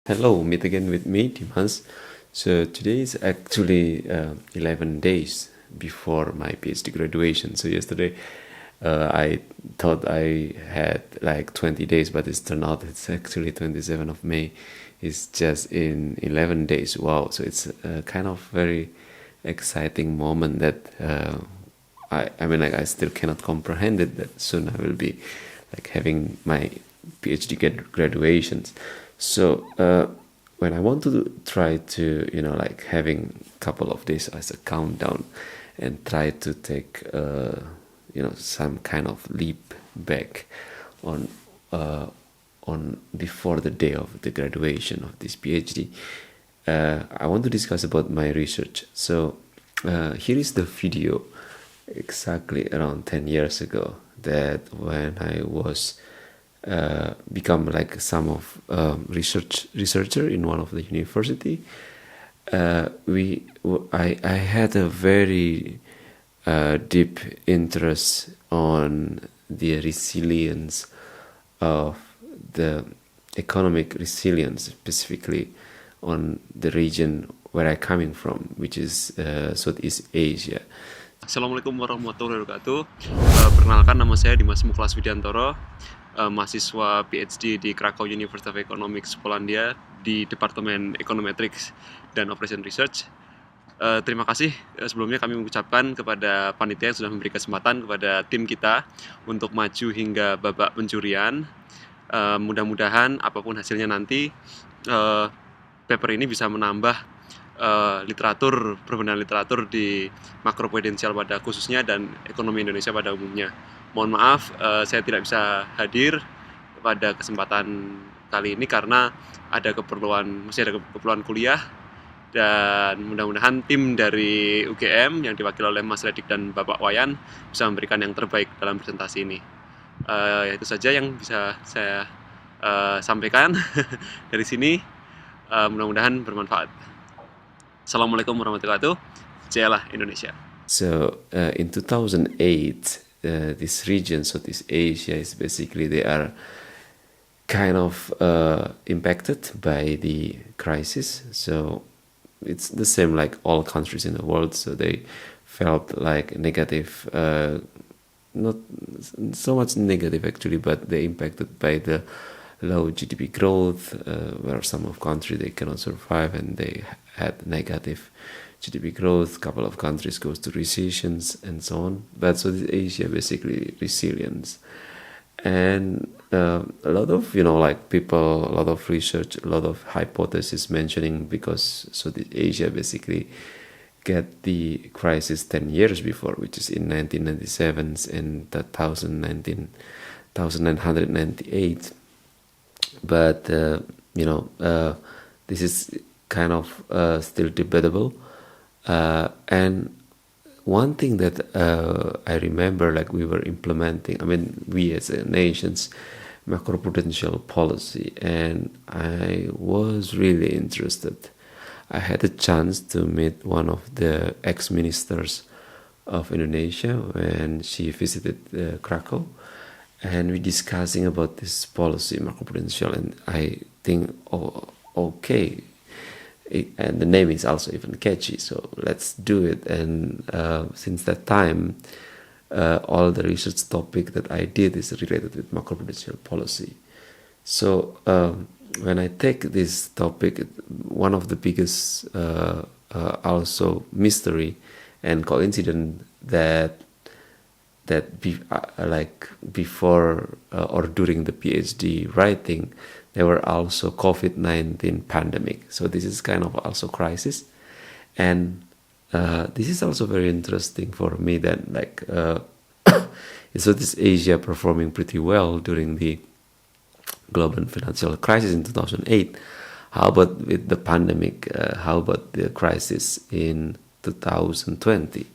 Hello, meet again with me, Dimas. So today is actually 11 days before my PhD graduation. So yesterday I thought I had like 20 days, but it's turned out it's actually 27th of May. It's just in 11 days. Wow. So it's a kind of very exciting moment that I mean, like I still cannot comprehend it that soon I will be like having my PhD graduations. So when I want to try to, like having a couple of days as a countdown and try to take, some kind of leap back on before the day of the graduation of this PhD, I want to discuss about my research. So here is the video exactly around 10 years ago that when I was become like some of researcher in one of the university. I had a very deep interest on the resilience of the economic resilience, specifically on the region where I'm coming from, which is Southeast Asia. Assalamualaikum warahmatullahi wabarakatuh. Perkenalkan, nama saya Dimas mahasiswa PhD di Krakow University of Economics, Polandia, di Departemen Econometrics dan Operation Research. Terima kasih sebelumnya kami mengucapkan kepada panitia yang sudah memberi kesempatan kepada tim kita untuk maju hingga babak pencurian. Mudah-mudahan apapun hasilnya nanti, paper ini bisa menambah perbandingan literatur di makroprudensial pada khususnya dan ekonomi Indonesia pada umumnya. Mohon maaf, saya tidak bisa hadir pada kesempatan kali ini karena masih ada keperluan kuliah, dan mudah-mudahan tim dari UGM yang diwakili oleh Mas Redik dan Bapak Wayan bisa memberikan yang terbaik dalam presentasi ini. Itu saja yang bisa saya sampaikan dari sini. Mudah-mudahan bermanfaat. Assalamualaikum warahmatullahi wabarakatuh. Jayalah Indonesia. So in 2008, this region, Southeast Asia, is basically they are kind of impacted by the crisis. So it's the same like all countries in the world. So they felt like negative, not so much negative actually, but they impacted by the low GDP growth, where some of countries they cannot survive and they had negative GDP growth. Couple of countries goes to recessions and so on. But so this Asia basically resilience, and a lot of like people, a lot of research, a lot of hypothesis mentioning because so the Asia basically get the crisis 10 years before, which is in 1997 and 1998. But this is kind of still debatable. And one thing that I remember, like we were implementing, I mean, we as a nation's macroprudential policy, and I was really interested. I had a chance to meet one of the ex-ministers of Indonesia when she visited Krakow, and we discussing about this policy, macroprudential, and I think, okay, and the name is also even catchy, so let's do it. And since that time, all the research topic that I did is related with macroprudential policy. So when I take this topic, one of the biggest also mystery and coincidence that before or during the PhD writing, there were also COVID-19 pandemic. So this is kind of also crisis, and this is also very interesting for me that so this Asia performing pretty well during the global financial crisis in 2008. How about with the pandemic? How about the crisis in 2020?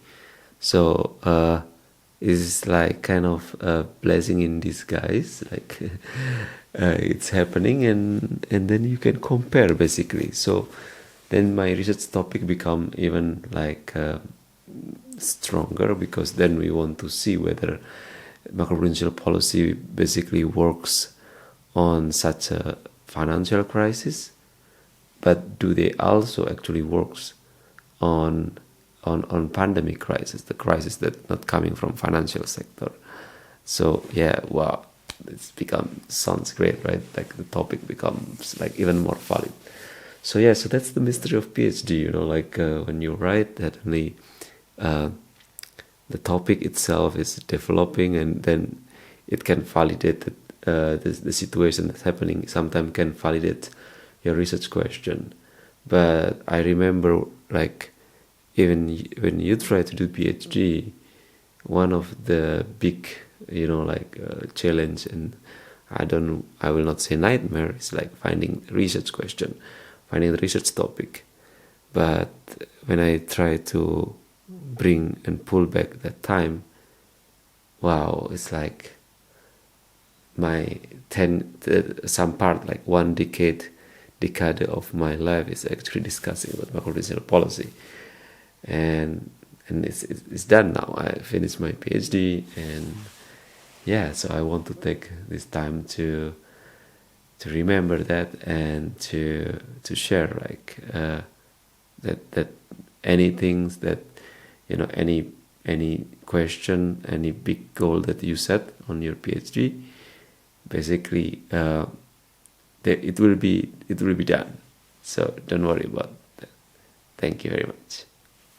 So it's like kind of a blessing in disguise, like it's happening, and then you can compare basically. So then my research topic become even like stronger, because then we want to see whether macroprudential policy basically works on such a financial crisis, but do they also actually works on pandemic crisis, the crisis that not coming from financial sector? So yeah, wow, sounds great, right? Like the topic becomes like even more valid. So yeah, so that's the mystery of PhD. Like when you write, definitely the topic itself is developing, and then it can validate that, the situation that's happening. Sometimes can validate your research question. But I remember, like, even when you try to do PhD, one of the big, challenge, and I will not say nightmare, is like finding research question, finding the research topic. But when I try to bring and pull back that time, wow, it's like my some part, like one decade of my life is actually discussing about macroprudential policy, and it's done now. I finished my PhD, and yeah, so I want to take this time to remember that, and to share, like, that any things that, any question, any big goal that you set on your PhD, basically it will be done. So don't worry about that. Thank you very much.